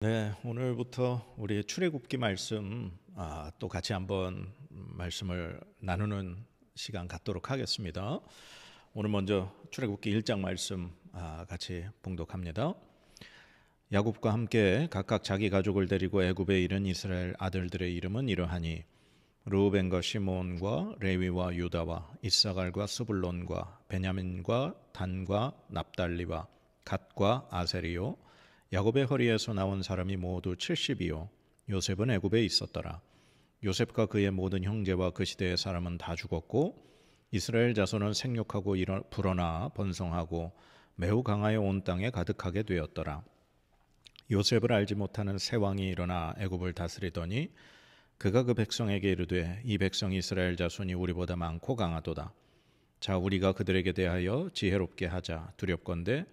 네, 오늘부터 우리 출애굽기 말씀 또 같이 한번 말씀을 나누는 시간 갖도록 하겠습니다. 오늘 먼저 출애굽기 1장 말씀 같이 봉독합니다. 야곱과 함께 각각 자기 가족을 데리고 애굽에 이른 이스라엘 아들들의 이름은 이러하니 르우벤과 시몬과 레위와 유다와 이사갈과 스불론과 베냐민과 단과 납달리와 갓과 아세리요. 야곱의 허리에서 나온 사람이 모두 70이요 요셉은 애굽에 있었더라. 요셉과 그의 모든 형제와 그 시대의 사람은 다 죽었고 이스라엘 자손은 생육하고 불어나 번성하고 매우 강하여 온 땅에 가득하게 되었더라. 요셉을 알지 못하는 새 왕이 일어나 애굽을 다스리더니 그가 그 백성에게 이르되 이 백성 이스라엘 자손이 우리보다 많고 강하도다. 자, 우리가 그들에게 대하여 지혜롭게 하자. 두렵건대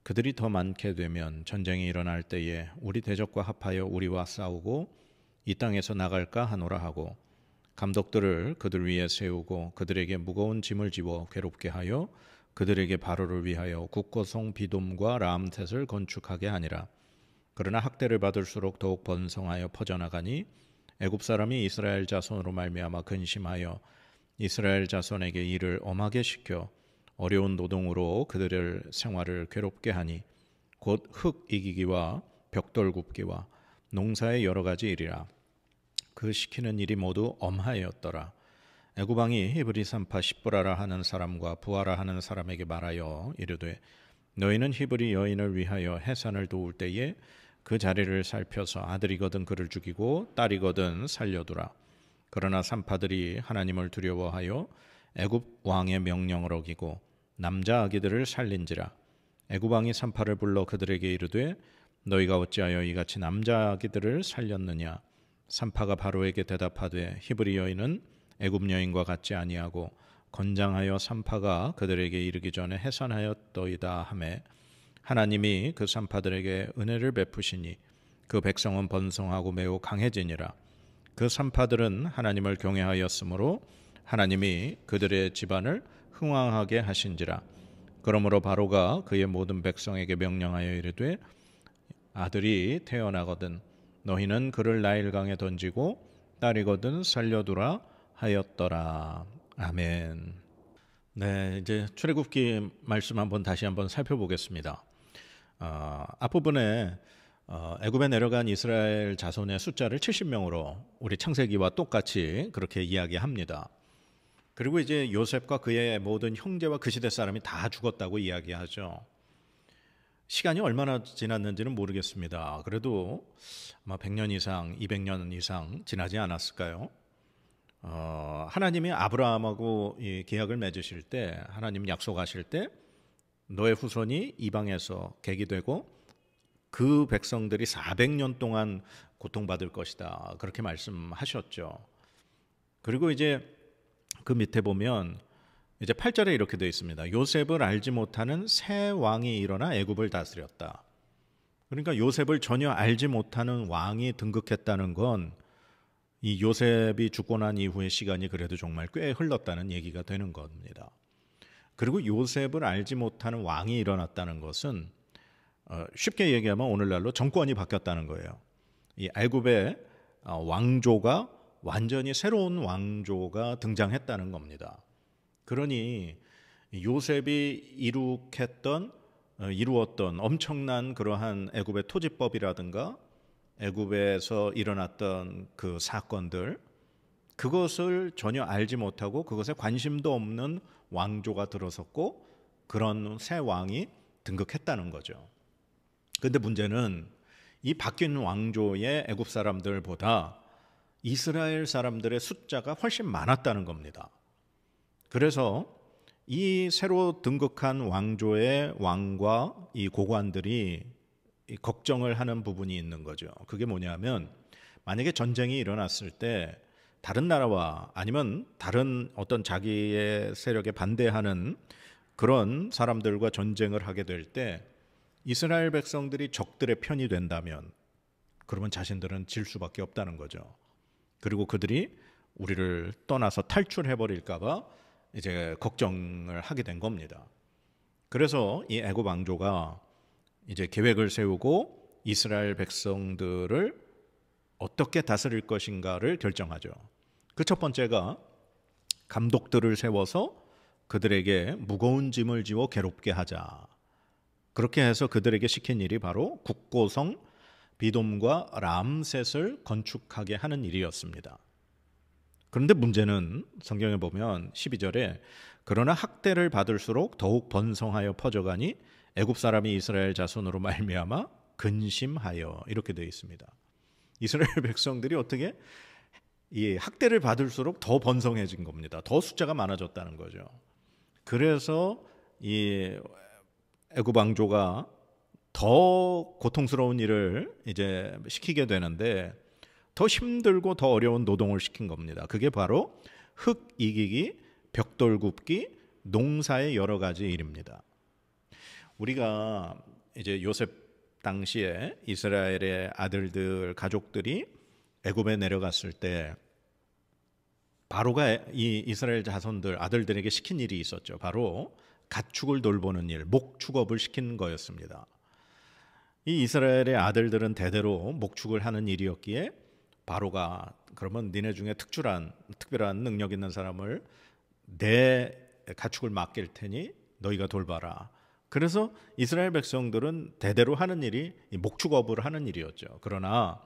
그들이 더 많게 되면 전쟁이 일어날 때에 우리 대적과 합하여 우리와 싸우고 이 땅에서 나갈까 하노라 하고 감독들을 그들 위에 세우고 그들에게 무거운 짐을 지워 괴롭게 하여 그들에게 바로를 위하여 국고성 비돔과 라암셋을 건축하게 하니라. 그러나 학대를 받을수록 더욱 번성하여 퍼져나가니 애굽 사람이 이스라엘 자손으로 말미암아 근심하여 이스라엘 자손에게 일을 엄하게 시켜 어려운 노동으로 그들의 생활을 괴롭게 하니 곧 흙 이기기와 벽돌 굽기와 농사의 여러 가지 일이라. 그 시키는 일이 모두 엄하였더라. 애굽 왕이 히브리 산파 십브라라 하는 사람과 부하라 하는 사람에게 말하여 이르되 너희는 히브리 여인을 위하여 해산을 도울 때에 그 자리를 살펴서 아들이거든 그를 죽이고 딸이거든 살려두라. 그러나 산파들이 하나님을 두려워하여 애굽 왕의 명령을 어기고 남자 아기들을 살린지라. 애굽 왕이 산파를 불러 그들에게 이르되 너희가 어찌하여 이같이 남자 아기들을 살렸느냐. 산파가 바로에게 대답하되 히브리 여인은 애굽 여인과 같지 아니하고 건장하여 산파가 그들에게 이르기 전에 해산하였더이다 하매 하나님이 그 산파들에게 은혜를 베푸시니 그 백성은 번성하고 매우 강해지니라. 그 산파들은 하나님을 경외하였으므로 하나님이 그들의 집안을 흥왕하게 하신지라. 그러므로 바로가 그의 모든 백성에게 명령하여 이르되 아들이 태어나거든 너희는 그를 나일강에 던지고 딸이거든 살려두라 하였더라. 아멘. 네, 이제 출애굽기 말씀 다시 한번 살펴보겠습니다. 앞부분에 애굽에 내려간 이스라엘 자손의 숫자를 70명으로 우리 창세기와 똑같이 그렇게 이야기합니다. 그리고 이제 요셉과 그의 모든 형제와 그 시대 사람이 다 죽었다고 이야기하죠. 시간이 얼마나 지났는지는 모르겠습니다. 그래도 아마 100년 이상, 200년 이상 지나지 않았을까요? 하나님이 아브라함하고 이 계약을 맺으실 때, 하나님 약속하실 때 너의 후손이 이방에서 객이 되고 그 백성들이 400년 동안 고통받을 것이다. 그렇게 말씀하셨죠. 그리고 이제 그 밑에 보면 이제 8절에 이렇게 되어 있습니다. 요셉을 알지 못하는 새 왕이 일어나 애굽을 다스렸다. 그러니까 요셉을 전혀 알지 못하는 왕이 등극했다는 건 이 요셉이 죽고 난 이후의 시간이 그래도 정말 꽤 흘렀다는 얘기가 되는 겁니다. 그리고 요셉을 알지 못하는 왕이 일어났다는 것은 쉽게 얘기하면 오늘날로 정권이 바뀌었다는 거예요. 이 애굽의 왕조가 완전히 새로운 왕조가 등장했다는 겁니다. 그러니 요셉이 이루었던 엄청난 그러한 애굽의 토지법이라든가 애굽에서 일어났던 그 사건들, 그것을 전혀 알지 못하고 그것에 관심도 없는 왕조가 들어섰고 그런 새 왕이 등극했다는 거죠. 그런데 문제는 이 바뀐 왕조의 애굽 사람들보다 이스라엘 사람들의 숫자가 훨씬 많았다는 겁니다. 그래서 이 새로 등극한 왕조의 왕과 이 고관들이 걱정을 하는 부분이 있는 거죠. 그게 뭐냐면 만약에 전쟁이 일어났을 때 다른 나라와 아니면 다른 어떤 자기의 세력에 반대하는 그런 사람들과 전쟁을 하게 될 때 이스라엘 백성들이 적들의 편이 된다면 그러면 자신들은 질 수밖에 없다는 거죠. 그리고 그들이 우리를 떠나서 탈출해 버릴까 봐 이제 걱정을 하게 된 겁니다. 그래서 이 애굽 왕조가 이제 계획을 세우고 이스라엘 백성들을 어떻게 다스릴 것인가를 결정하죠. 그 첫 번째가 감독들을 세워서 그들에게 무거운 짐을 지워 괴롭게 하자. 그렇게 해서 그들에게 시킨 일이 바로 국고성 비돔과 람셋을 건축하게 하는 일이었습니다. 그런데 문제는 성경에 보면 12절에 그러나 학대를 받을수록 더욱 번성하여 퍼져가니 애굽 사람이 이스라엘 자손으로 말미암아 근심하여, 이렇게 되어 있습니다. 이스라엘 백성들이 어떻게 이 학대를 받을수록 더 번성해진 겁니다. 더 숫자가 많아졌다는 거죠. 그래서 이 애굽 왕조가 더 고통스러운 일을 이제 시키게 되는데 더 힘들고 더 어려운 노동을 시킨 겁니다. 그게 바로 흙 이기기, 벽돌 굽기, 농사의 여러 가지 일입니다. 우리가 이제 요셉 당시에 이스라엘의 아들들 가족들이 애굽에 내려갔을 때 바로가 이 이스라엘 자손들 아들들에게 시킨 일이 있었죠. 바로 가축을 돌보는 일, 목축업을 시킨 거였습니다. 이 이스라엘의 아들들은 대대로 목축을 하는 일이었기에 바로가 그러면 니네 중에 특별한 능력 있는 사람을 내 가축을 맡길 테니 너희가 돌봐라. 그래서 이스라엘 백성들은 대대로 하는 일이 목축업을 하는 일이었죠. 그러나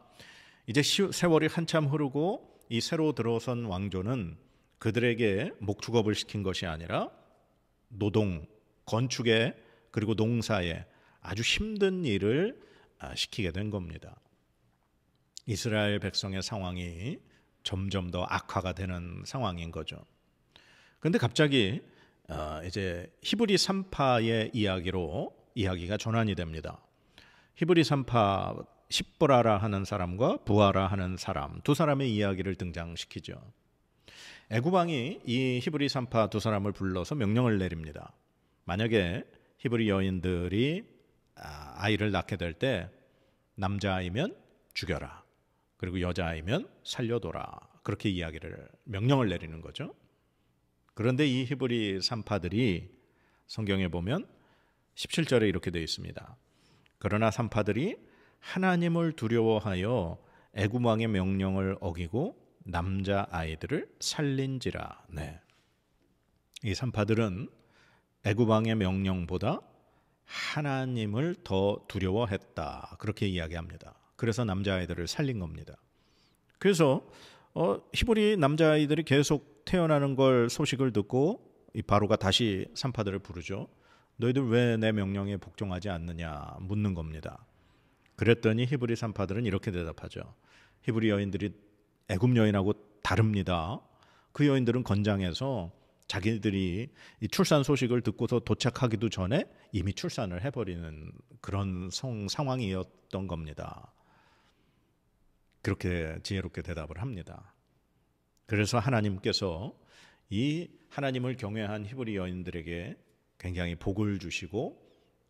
이제 세월이 한참 흐르고 이 새로 들어선 왕조는 그들에게 목축업을 시킨 것이 아니라 노동, 건축에 그리고 농사에 아주 힘든 일을 시키게 된 겁니다. 이스라엘 백성의 상황이 점점 더 악화가 되는 상황인 거죠. 그런데 갑자기 이제 히브리 산파의 이야기가 전환이 됩니다. 히브리 산파 십보라라 하는 사람과 부하라 하는 사람, 두 사람의 이야기를 등장시키죠. 애굽 왕이 이 히브리 산파 두 사람을 불러서 명령을 내립니다. 만약에 히브리 여인들이 아이를 낳게 될 때 남자아이면 죽여라. 그리고 여자아이면 살려둬라. 그렇게 명령을 내리는 거죠. 그런데 이 히브리 산파들이 성경에 보면 17절에 이렇게 되어 있습니다. 그러나 산파들이 하나님을 두려워하여 애굽 왕의 명령을 어기고 남자 아이들을 살린지라. 네. 이 산파들은 애굽 왕의 명령보다 하나님을 더 두려워했다. 그렇게 이야기합니다. 그래서 남자 아이들을 살린 겁니다. 그래서 히브리 남자 아이들이 계속 태어나는 걸 소식을 듣고 이 바로가 다시 산파들을 부르죠. 너희들 왜 내 명령에 복종하지 않느냐 묻는 겁니다. 그랬더니 히브리 산파들은 이렇게 대답하죠. 히브리 여인들이 애굽 여인하고 다릅니다. 그 여인들은 건장해서 자기들이 이 출산 소식을 듣고서 도착하기도 전에 이미 출산을 해버리는 그런 상황이었던 겁니다. 그렇게 지혜롭게 대답을 합니다. 그래서 하나님께서 이 하나님을 경외한 히브리 여인들에게 굉장히 복을 주시고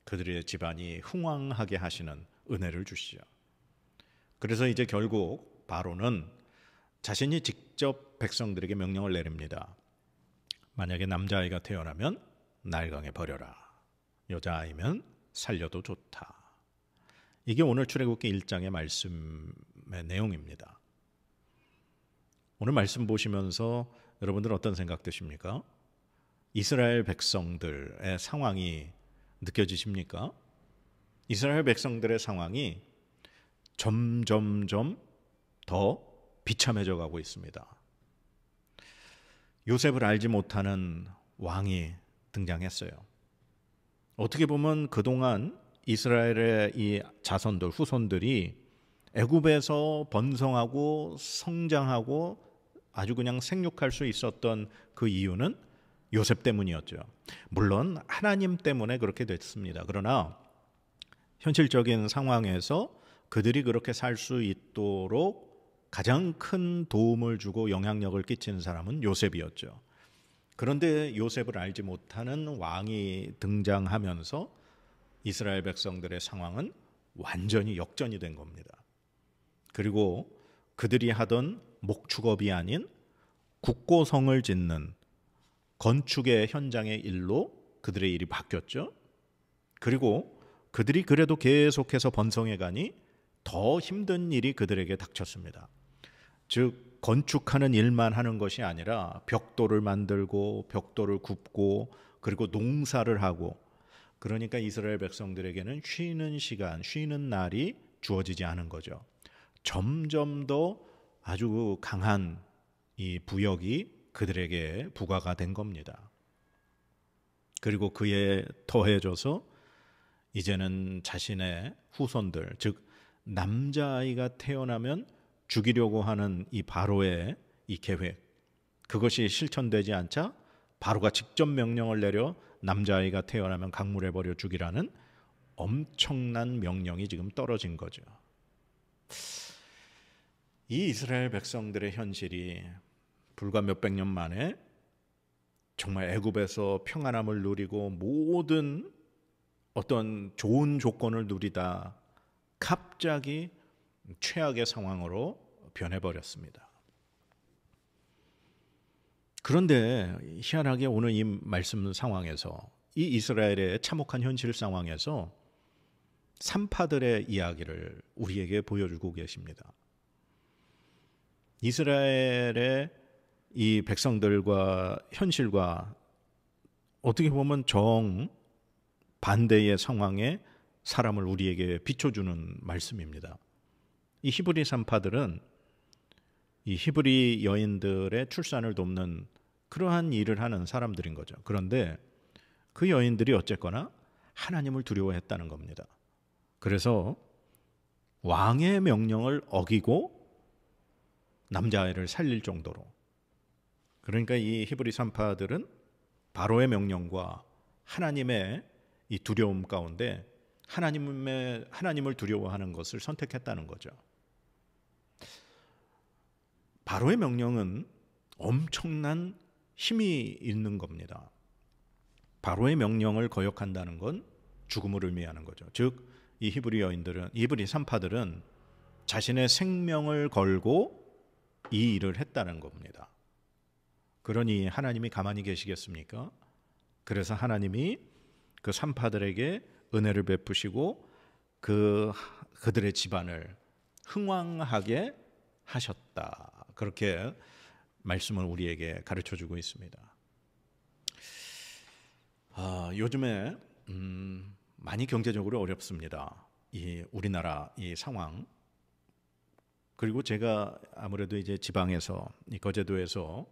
그들의 집안이 흥왕하게 하시는 은혜를 주시죠. 그래서 이제 결국 바로는 자신이 직접 백성들에게 명령을 내립니다. 만약에 남자아이가 태어나면 날강에 버려라. 여자아이면 살려도 좋다. 이게 오늘 출애굽기 1장의 말씀의 내용입니다. 오늘 말씀 보시면서 여러분들 어떤 생각 드십니까? 이스라엘 백성들의 상황이 느껴지십니까? 이스라엘 백성들의 상황이 점점점 더 비참해져 가고 있습니다. 요셉을 알지 못하는 왕이 등장했어요. 어떻게 보면 그동안 이스라엘의 이 자손들, 후손들이 애굽에서 번성하고 성장하고 아주 그냥 생육할 수 있었던 그 이유는 요셉 때문이었죠. 물론 하나님 때문에 그렇게 됐습니다. 그러나 현실적인 상황에서 그들이 그렇게 살 수 있도록 가장 큰 도움을 주고 영향력을 끼친 사람은 요셉이었죠. 그런데 요셉을 알지 못하는 왕이 등장하면서 이스라엘 백성들의 상황은 완전히 역전이 된 겁니다. 그리고 그들이 하던 목축업이 아닌 국고성을 짓는 건축의 현장의 일로 그들의 일이 바뀌었죠. 그리고 그들이 그래도 계속해서 번성해 가니 더 힘든 일이 그들에게 닥쳤습니다. 즉 건축하는 일만 하는 것이 아니라 벽돌을 만들고 벽돌을 굽고 그리고 농사를 하고, 그러니까 이스라엘 백성들에게는 쉬는 시간, 쉬는 날이 주어지지 않은 거죠. 점점 더 아주 강한 이 부역이 그들에게 부과가 된 겁니다. 그리고 그에 더해져서 이제는 자신의 후손들, 즉 남자아이가 태어나면 죽이려고 하는 이 바로의 이 계획, 그것이 실천되지 않자 바로가 직접 명령을 내려 남자아이가 태어나면 강물에 버려 죽이라는 엄청난 명령이 지금 떨어진 거죠. 이 이스라엘 백성들의 현실이 불과 몇백 년 만에 정말 애굽에서 평안함을 누리고 모든 어떤 좋은 조건을 누리다 갑자기 최악의 상황으로 변해버렸습니다. 그런데 희한하게 오늘 이 말씀 상황에서, 이 이스라엘의 참혹한 현실 상황에서 산파들의 이야기를 우리에게 보여주고 계십니다. 이스라엘의 이 백성들과 현실과 어떻게 보면 정반대의 상황에 사람을 우리에게 비춰주는 말씀입니다. 이 히브리 산파들은 이 히브리 여인들의 출산을 돕는 그러한 일을 하는 사람들인 거죠. 그런데 그 여인들이 어쨌거나 하나님을 두려워했다는 겁니다. 그래서 왕의 명령을 어기고 남자아이를 살릴 정도로, 그러니까 이 히브리 산파들은 바로의 명령과 하나님의 이 두려움 가운데 하나님을 두려워하는 것을 선택했다는 거죠. 바로의 명령은 엄청난 힘이 있는 겁니다. 바로의 명령을 거역한다는 건 죽음을 의미하는 거죠. 즉 이 히브리 산파들은 자신의 생명을 걸고 이 일을 했다는 겁니다. 그러니 하나님이 가만히 계시겠습니까? 그래서 하나님이 그 산파들에게 은혜를 베푸시고 그들의 집안을 흥왕하게 하셨다. 그렇게 말씀을 우리에게 가르쳐주고 있습니다. 요즘에 많이 경제적으로 어렵습니다. 이 우리나라 이 상황. 그리고 제가 아무래도 이제 지방에서 이 거제도에서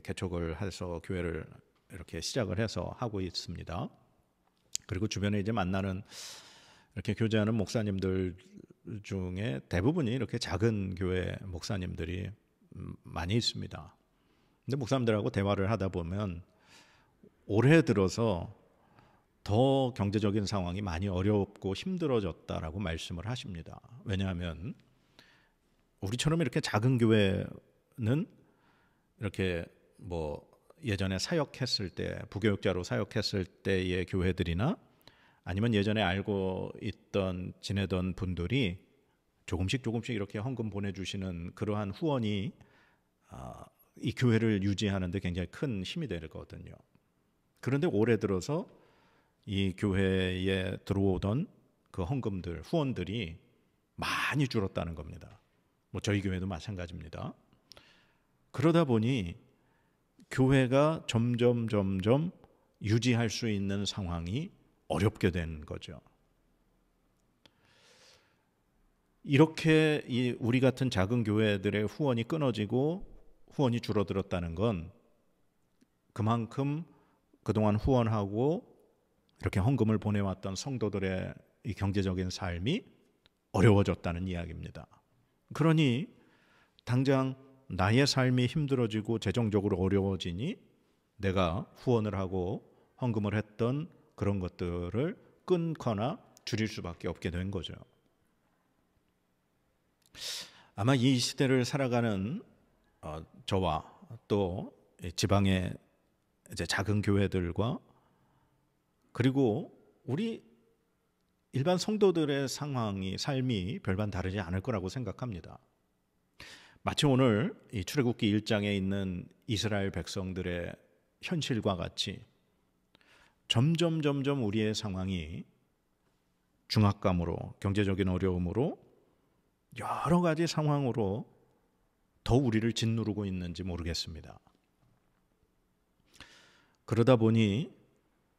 개척을 해서 교회를 이렇게 시작을 해서 하고 있습니다. 그리고 주변에 이제 만나는 이렇게 교제하는 목사님들 중에 대부분이 이렇게 작은 교회 목사님들이 많이 있습니다. 근데 목사님들하고 대화를 하다 보면 올해 들어서 더 경제적인 상황이 많이 어렵고 힘들어졌다라고 말씀을 하십니다. 왜냐하면 우리처럼 이렇게 작은 교회는 이렇게 뭐 예전에 사역했을 때, 부교육자로 사역했을 때의 교회들이나 아니면 예전에 알고 있던 지내던 분들이 조금씩 이렇게 헌금 보내주시는 그러한 후원이 이 교회를 유지하는 데 굉장히 큰 힘이 되거든요. 그런데 올해 들어서 이 교회에 들어오던 그 헌금들, 후원들이 많이 줄었다는 겁니다. 뭐 저희 교회도 마찬가지입니다. 그러다 보니 교회가 점점 유지할 수 있는 상황이 어렵게 된 거죠. 이렇게 우리 같은 작은 교회들의 후원이 끊어지고 후원이 줄어들었다는 건 그만큼 그동안 후원하고 이렇게 헌금을 보내왔던 성도들의 이 경제적인 삶이 어려워졌다는 이야기입니다. 그러니 당장 나의 삶이 힘들어지고 재정적으로 어려워지니 내가 후원을 하고 헌금을 했던 그런 것들을 끊거나 줄일 수밖에 없게 된 거죠. 아마 이 시대를 살아가는 저와 또 지방의 이제 작은 교회들과 그리고 우리 일반 성도들의 삶이 별반 다르지 않을 거라고 생각합니다. 마치 오늘 이 출애굽기 1장에 있는 이스라엘 백성들의 현실과 같이 점점 우리의 상황이 중압감으로, 경제적인 어려움으로, 여러 가지 상황으로 더 우리를 짓누르고 있는지 모르겠습니다. 그러다 보니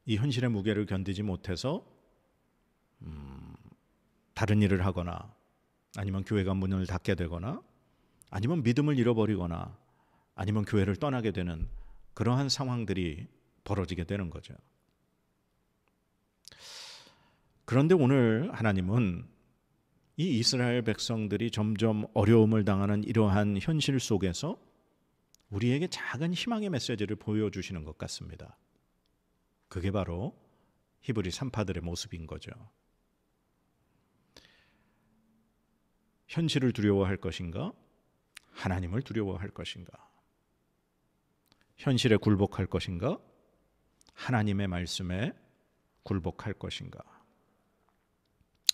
이 현실의 무게를 견디지 못해서 다른 일을 하거나, 아니면 교회가 문을 닫게 되거나, 아니면 믿음을 잃어버리거나, 아니면 교회를 떠나게 되는 그러한 상황들이 벌어지게 되는 거죠. 그런데 오늘 하나님은 이 이스라엘 백성들이 점점 어려움을 당하는 이러한 현실 속에서 우리에게 작은 희망의 메시지를 보여주시는 것 같습니다. 그게 바로 히브리 산파들의 모습인 거죠. 현실을 두려워할 것인가? 하나님을 두려워할 것인가? 현실에 굴복할 것인가? 하나님의 말씀에 굴복할 것인가?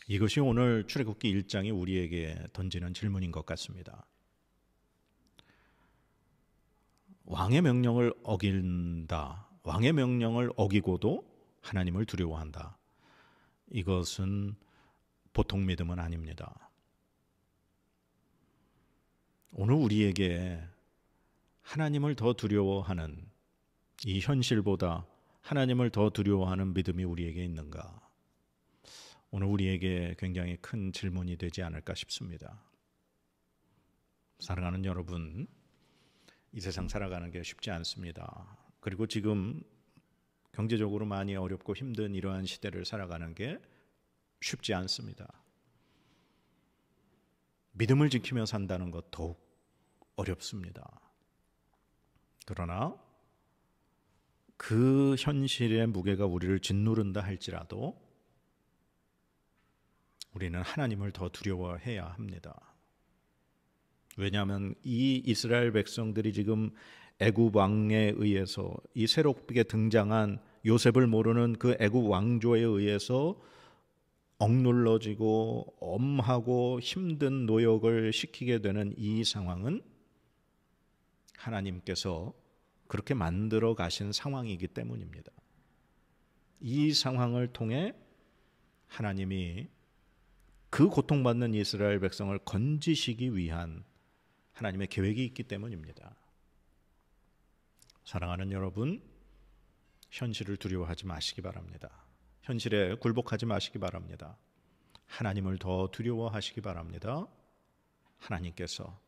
이것이 오늘 출애굽기 1장이 우리에게 던지는 질문인 것 같습니다. 왕의 명령을 어긴다. 왕의 명령을 어기고도 하나님을 두려워한다. 이것은 보통 믿음은 아닙니다. 오늘 우리에게 하나님을 더 두려워하는, 이 현실보다 하나님을 더 두려워하는 믿음이 우리에게 있는가? 오늘 우리에게 굉장히 큰 질문이 되지 않을까 싶습니다. 사랑하는 여러분, 이 세상 살아가는 게 쉽지 않습니다. 그리고 지금 경제적으로 많이 어렵고 힘든 이러한 시대를 살아가는 게 쉽지 않습니다. 믿음을 지키며 산다는 것 더욱 어렵습니다. 그러나 그 현실의 무게가 우리를 짓누른다 할지라도 우리는 하나님을 더 두려워해야 합니다. 왜냐하면 이 이스라엘 백성들이 지금 애굽 왕에 의해서, 이 새롭게 등장한 요셉을 모르는 그 애굽 왕조에 의해서 억눌러지고 엄하고 힘든 노역을 시키게 되는 이 상황은 하나님께서 그렇게 만들어 가신 상황이기 때문입니다. 이 상황을 통해 하나님이 그 고통받는 이스라엘 백성을 건지시기 위한 하나님의 계획이 있기 때문입니다. 사랑하는 여러분, 현실을 두려워하지 마시기 바랍니다. 현실에 굴복하지 마시기 바랍니다. 하나님을 더 두려워하시기 바랍니다. 하나님께서,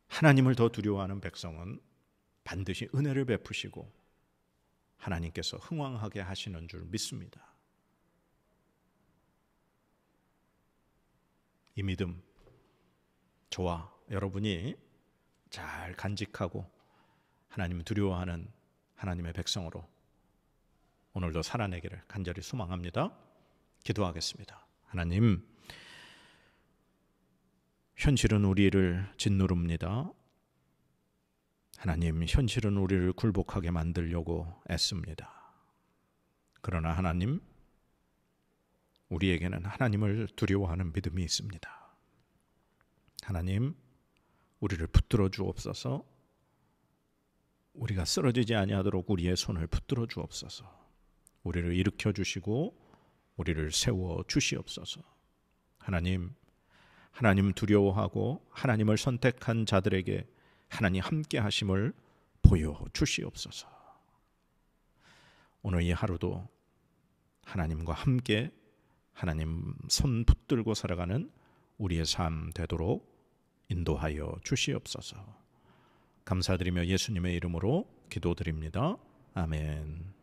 하나님을 더 두려워하는 백성은 반드시 은혜를 베푸시고 하나님께서 흥왕하게 하시는 줄 믿습니다. 이 믿음, 저와 여러분이 잘 간직하고 하나님을 두려워하는 하나님의 백성으로 오늘도 살아내기를 간절히 소망합니다. 기도하겠습니다. 하나님, 현실은 우리를 짓누릅니다. 하나님, 현실은 우리를 굴복하게 만들려고 애씁니다. 그러나 하나님, 우리에게는 하나님을 두려워하는 믿음이 있습니다. 하나님, 우리를 붙들어 주옵소서. 우리가 쓰러지지 아니하도록 우리의 손을 붙들어 주옵소서. 우리를 일으켜 주시고 우리를 세워 주시옵소서. 하나님, 하나님 두려워하고 하나님을 선택한 자들에게 하나님 함께 하심을 보여 주시옵소서. 오늘 이 하루도 하나님과 함께 하나님 손 붙들고 살아가는 우리의 삶 되도록 인도하여 주시옵소서. 감사드리며 예수님의 이름으로 기도드립니다. 아멘.